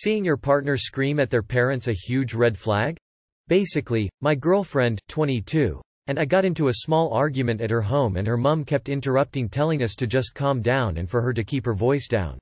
Seeing your partner scream at their parents a huge red flag? Basically, my girlfriend, 22, and I got into a small argument at her home and her mum kept interrupting, telling us to just calm down and for her to keep her voice down.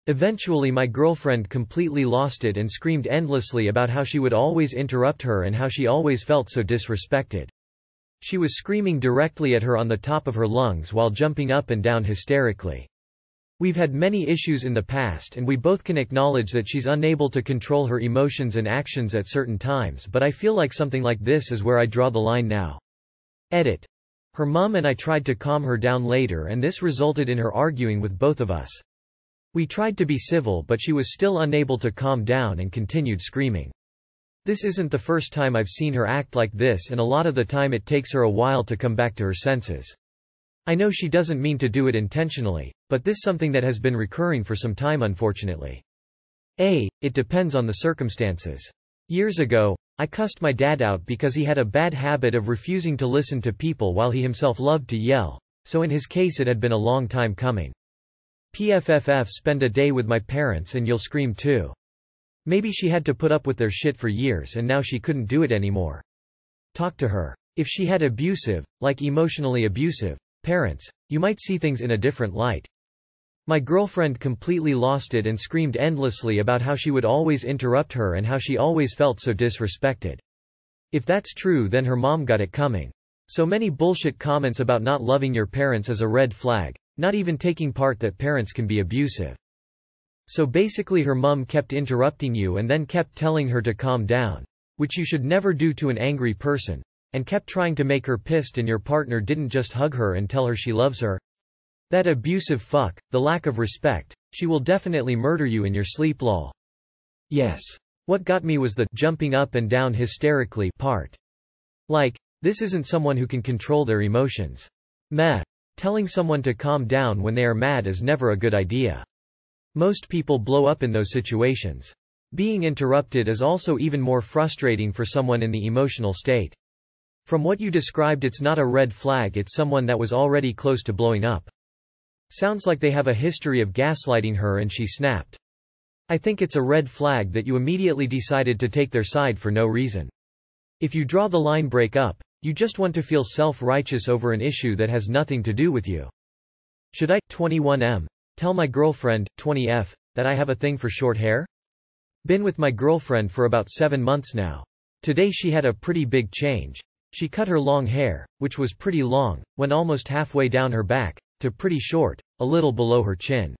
Eventually my girlfriend completely lost it and screamed endlessly about how she would always interrupt her and how she always felt so disrespected. She was screaming directly at her on the top of her lungs while jumping up and down hysterically. We've had many issues in the past and we both can acknowledge that she's unable to control her emotions and actions at certain times, but I feel like something like this is where I draw the line now. Edit. Her mum and I tried to calm her down later and this resulted in her arguing with both of us. We tried to be civil but she was still unable to calm down and continued screaming. This isn't the first time I've seen her act like this and a lot of the time it takes her a while to come back to her senses. I know she doesn't mean to do it intentionally, but this is something that has been recurring for some time unfortunately. It depends on the circumstances. Years ago, I cussed my dad out because he had a bad habit of refusing to listen to people while he himself loved to yell, so in his case it had been a long time coming. PFFF spend a day with my parents and you'll scream too. Maybe she had to put up with their shit for years and now she couldn't do it anymore. Talk to her. If she had abusive, like emotionally abusive, parents, you might see things in a different light. My girlfriend completely lost it and screamed endlessly about how she would always interrupt her and how she always felt so disrespected. If that's true, then her mom got it coming. So many bullshit comments about not loving your parents as a red flag, not even taking part that parents can be abusive. So basically her mum kept interrupting you and then kept telling her to calm down, which you should never do to an angry person, and kept trying to make her pissed and your partner didn't just hug her and tell her she loves her. That abusive fuck, the lack of respect, she will definitely murder you in your sleep lol. Yes. What got me was the jumping up and down hysterically part. Like, this isn't someone who can control their emotions. Meh. Telling someone to calm down when they are mad is never a good idea. Most people blow up in those situations. Being interrupted is also even more frustrating for someone in the emotional state. From what you described, it's not a red flag, it's someone that was already close to blowing up. Sounds like they have a history of gaslighting her and she snapped. I think it's a red flag that you immediately decided to take their side for no reason. If you draw the line, break up. You just want to feel self-righteous over an issue that has nothing to do with you. Should I, 21M, tell my girlfriend, 20F, that I have a thing for short hair? Been with my girlfriend for about 7 months now. Today she had a pretty big change. She cut her long hair, which was pretty long, went almost halfway down her back, to pretty short, a little below her chin.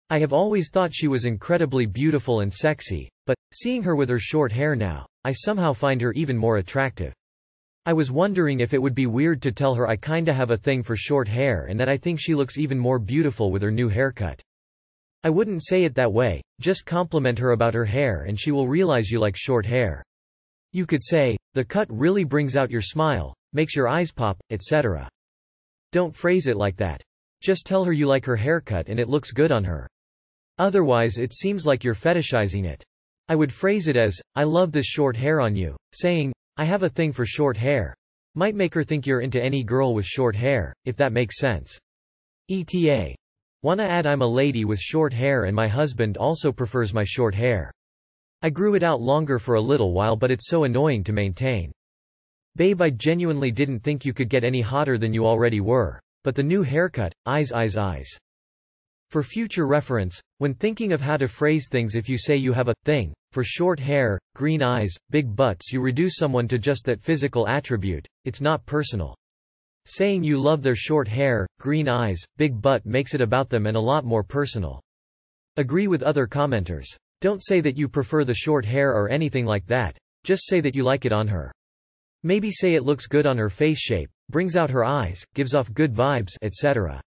I have always thought she was incredibly beautiful and sexy, but, seeing her with her short hair now, I somehow find her even more attractive. I was wondering if it would be weird to tell her I kinda have a thing for short hair and that I think she looks even more beautiful with her new haircut. I wouldn't say it that way, just compliment her about her hair and she will realize you like short hair. You could say, the cut really brings out your smile, makes your eyes pop, etc. Don't phrase it like that. Just tell her you like her haircut and it looks good on her. Otherwise it seems like you're fetishizing it. I would phrase it as, I love this short hair on you. Saying, I have a thing for short hair, might make her think you're into any girl with short hair, if that makes sense. ETA. Wanna add, I'm a lady with short hair and my husband also prefers my short hair. I grew it out longer for a little while but it's so annoying to maintain. Babe, I genuinely didn't think you could get any hotter than you already were. But the new haircut, eyes. For future reference, when thinking of how to phrase things, if you say you have a thing for short hair, green eyes, big butts, you reduce someone to just that physical attribute, it's not personal. Saying you love their short hair, green eyes, big butt makes it about them and a lot more personal. Agree with other commenters. Don't say that you prefer the short hair or anything like that, just say that you like it on her. Maybe say it looks good on her face shape, brings out her eyes, gives off good vibes, etc.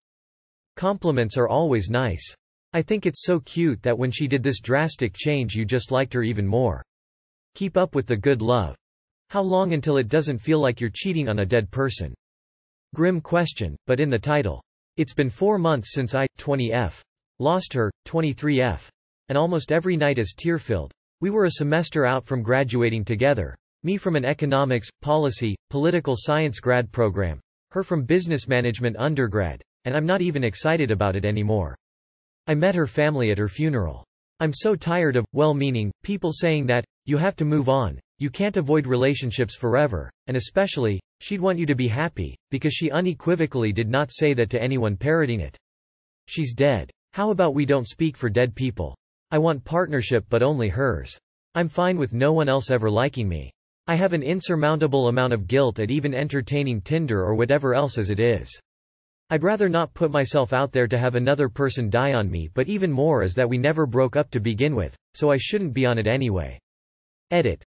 Compliments are always nice. I think it's so cute that when she did this drastic change you just liked her even more. Keep up with the good love. How long until it doesn't feel like you're cheating on a dead person? Grim question, but in the title. It's been 4 months since I, 20F, lost her, 23F. And almost every night is tear-filled. We were a semester out from graduating together. Me from an economics, policy, political science grad program. Her from business management undergrad. And I'm not even excited about it anymore. I met her family at her funeral. I'm so tired of well-meaning people saying that you have to move on, you can't avoid relationships forever, and especially, she'd want you to be happy, because she unequivocally did not say that to anyone parroting it. She's dead. How about we don't speak for dead people? I want partnership but only hers. I'm fine with no one else ever liking me. I have an insurmountable amount of guilt at even entertaining Tinder or whatever else as it is. I'd rather not put myself out there to have another person die on me, but even more is that we never broke up to begin with, so I shouldn't be on it anyway. Edit.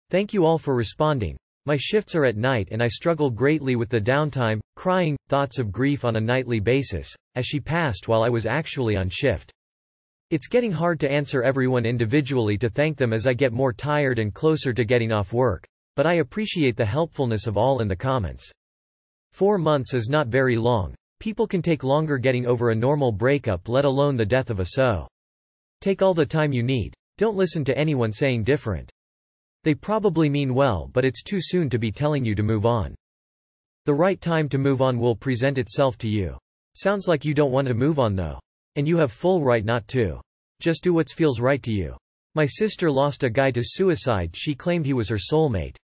Thank you all for responding. My shifts are at night and I struggle greatly with the downtime, crying, thoughts of grief on a nightly basis, as she passed while I was actually on shift. It's getting hard to answer everyone individually to thank them as I get more tired and closer to getting off work, but I appreciate the helpfulness of all in the comments. 4 months is not very long. People can take longer getting over a normal breakup, let alone the death of a so. Take all the time you need. Don't listen to anyone saying different. They probably mean well, but it's too soon to be telling you to move on. The right time to move on will present itself to you. Sounds like you don't want to move on though. And you have full right not to. Just do what feels right to you. My sister lost a guy to suicide. She claimed he was her soulmate.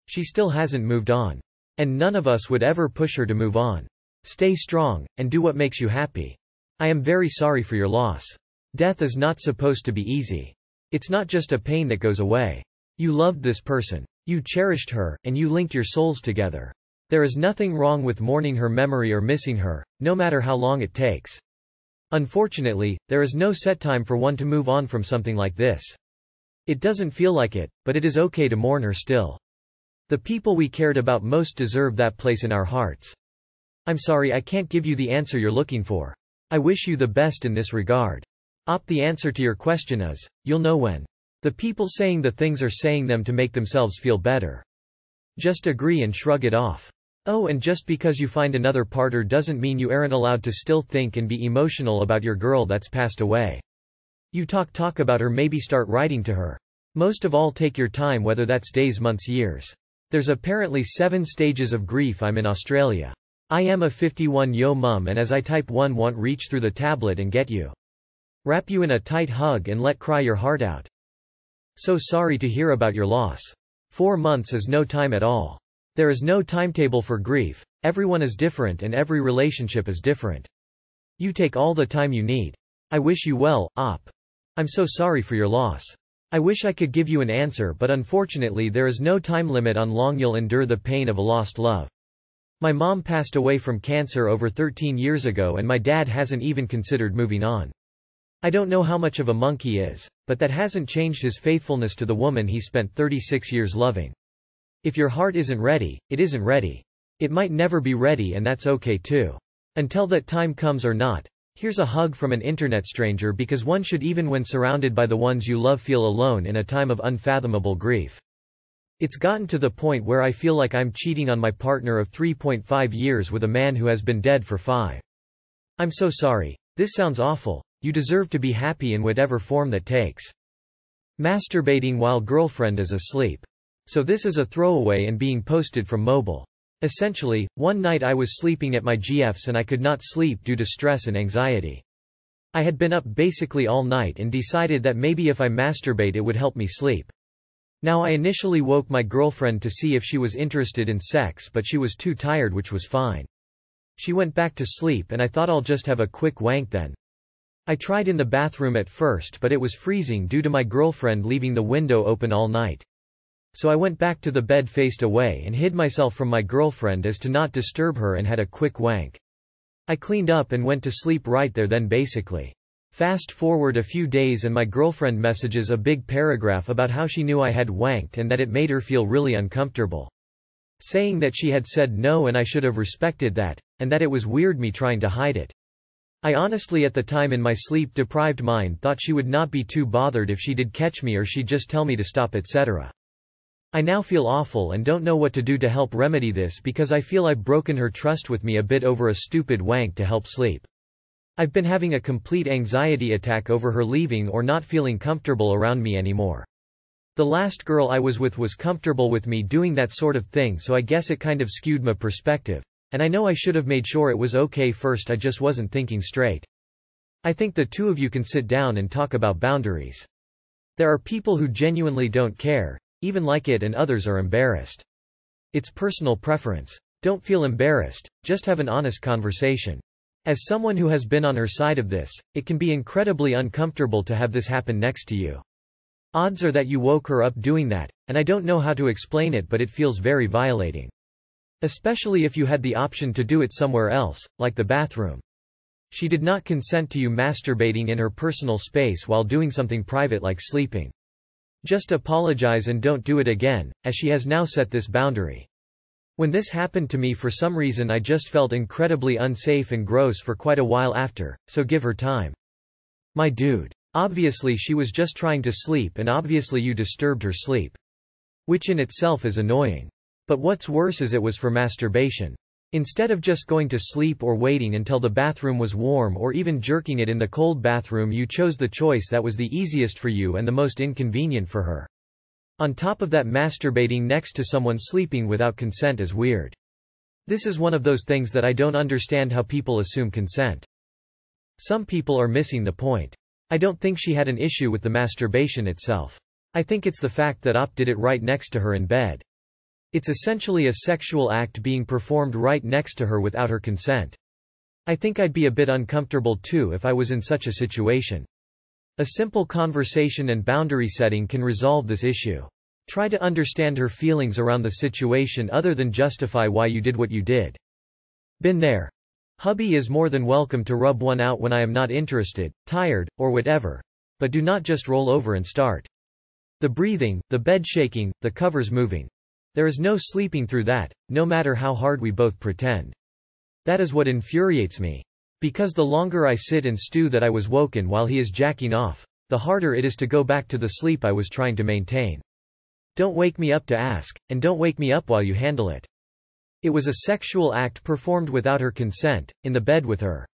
She still hasn't moved on. And none of us would ever push her to move on. Stay strong, and do what makes you happy. I am very sorry for your loss. Death is not supposed to be easy. It's not just a pain that goes away. You loved this person. You cherished her, and you linked your souls together. There is nothing wrong with mourning her memory or missing her, no matter how long it takes. Unfortunately, there is no set time for one to move on from something like this. It doesn't feel like it, but it is okay to mourn her still. The people we cared about most deserve that place in our hearts. I'm sorry I can't give you the answer you're looking for. I wish you the best in this regard. The answer to your question is, you'll know when. The people saying the things are saying them to make themselves feel better. Just agree and shrug it off. Oh, and just because you find another partner doesn't mean you aren't allowed to still think and be emotional about your girl that's passed away. You talk about her, maybe start writing to her. Most of all, take your time, whether that's days, months, years. There's apparently 7 stages of grief. I'm in Australia. I am a 51-yo mum, and as I type one want reach through the tablet and get you. Wrap you in a tight hug and let cry your heart out. So sorry to hear about your loss. 4 months is no time at all. There is no timetable for grief. Everyone is different and every relationship is different. You take all the time you need. I wish you well, Op. I'm so sorry for your loss. I wish I could give you an answer, but unfortunately there is no time limit on long you'll endure the pain of a lost love. My mom passed away from cancer over 13 years ago and my dad hasn't even considered moving on. I don't know how much of a monk he is, but that hasn't changed his faithfulness to the woman he spent 36 years loving. If your heart isn't ready, it isn't ready. It might never be ready, and that's okay too. Until that time comes or not. Here's a hug from an internet stranger, because one should, even when surrounded by the ones you love, feel alone in a time of unfathomable grief. It's gotten to the point where I feel like I'm cheating on my partner of 3.5 years with a man who has been dead for 5. I'm so sorry. This sounds awful. You deserve to be happy in whatever form that takes. Masturbating while girlfriend is asleep. So this is a throwaway and being posted from mobile. Essentially, one night I was sleeping at my GF's and I could not sleep due to stress and anxiety. I had been up basically all night and decided that maybe if I masturbate it would help me sleep. Now I initially woke my girlfriend to see if she was interested in sex, but she was too tired, which was fine. She went back to sleep and I thought I'll just have a quick wank then. I tried in the bathroom at first, but it was freezing due to my girlfriend leaving the window open all night. So I went back to the bed, faced away, and hid myself from my girlfriend as to not disturb her, and had a quick wank. I cleaned up and went to sleep right there then basically. Fast forward a few days and my girlfriend messages a big paragraph about how she knew I had wanked and that it made her feel really uncomfortable. Saying that she had said no and I should have respected that, and that it was weird me trying to hide it. I honestly, at the time, in my sleep-deprived mind, thought she would not be too bothered if she did catch me, or she'd just tell me to stop, etc. I now feel awful and don't know what to do to help remedy this, because I feel I've broken her trust with me a bit over a stupid wank to help sleep. I've been having a complete anxiety attack over her leaving or not feeling comfortable around me anymore. The last girl I was with was comfortable with me doing that sort of thing, so I guess it kind of skewed my perspective. And I know I should have made sure it was okay first, I just wasn't thinking straight. I think the two of you can sit down and talk about boundaries. There are people who genuinely don't care, even like it, and others are embarrassed. It's personal preference. Don't feel embarrassed, just have an honest conversation. As someone who has been on her side of this, it can be incredibly uncomfortable to have this happen next to you. Odds are that you woke her up doing that, and I don't know how to explain it, but it feels very violating. Especially if you had the option to do it somewhere else, like the bathroom. She did not consent to you masturbating in her personal space while doing something private like sleeping. Just apologize and don't do it again, as she has now set this boundary. When this happened to me, for some reason I just felt incredibly unsafe and gross for quite a while after, so give her time. My dude. Obviously she was just trying to sleep, and obviously you disturbed her sleep. Which in itself is annoying. But what's worse is it was for masturbation. Instead of just going to sleep or waiting until the bathroom was warm or even jerking it in the cold bathroom, you chose the choice that was the easiest for you and the most inconvenient for her. On top of that, masturbating next to someone sleeping without consent is weird. This is one of those things that I don't understand how people assume consent. Some people are missing the point. I don't think she had an issue with the masturbation itself. I think it's the fact that Op did it right next to her in bed. It's essentially a sexual act being performed right next to her without her consent. I think I'd be a bit uncomfortable too if I was in such a situation. A simple conversation and boundary setting can resolve this issue. Try to understand her feelings around the situation other than justify why you did what you did. Been there. Hubby is more than welcome to rub one out when I am not interested, tired, or whatever. But do not just roll over and start. The breathing, the bed shaking, the covers moving. There is no sleeping through that, no matter how hard we both pretend. That is what infuriates me. Because the longer I sit and stew that I was woken while he is jacking off, the harder it is to go back to the sleep I was trying to maintain. Don't wake me up to ask, and don't wake me up while you handle it. It was a sexual act performed without her consent, in the bed with her.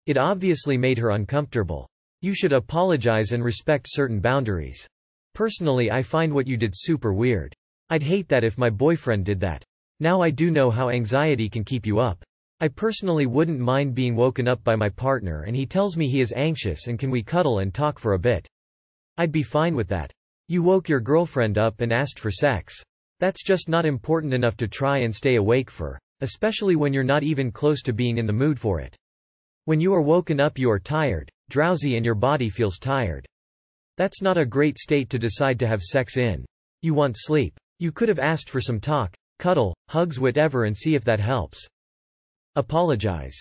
It obviously made her uncomfortable. You should apologize and respect certain boundaries. Personally, I find what you did super weird. I'd hate that if my boyfriend did that. Now I do know how anxiety can keep you up. I personally wouldn't mind being woken up by my partner and he tells me he is anxious and can we cuddle and talk for a bit. I'd be fine with that. You woke your girlfriend up and asked for sex. That's just not important enough to try and stay awake for, especially when you're not even close to being in the mood for it. When you are woken up, you are tired, drowsy, and your body feels tired. That's not a great state to decide to have sex in. You want sleep. You could have asked for some talk, cuddle, hugs, whatever, and see if that helps. Apologize.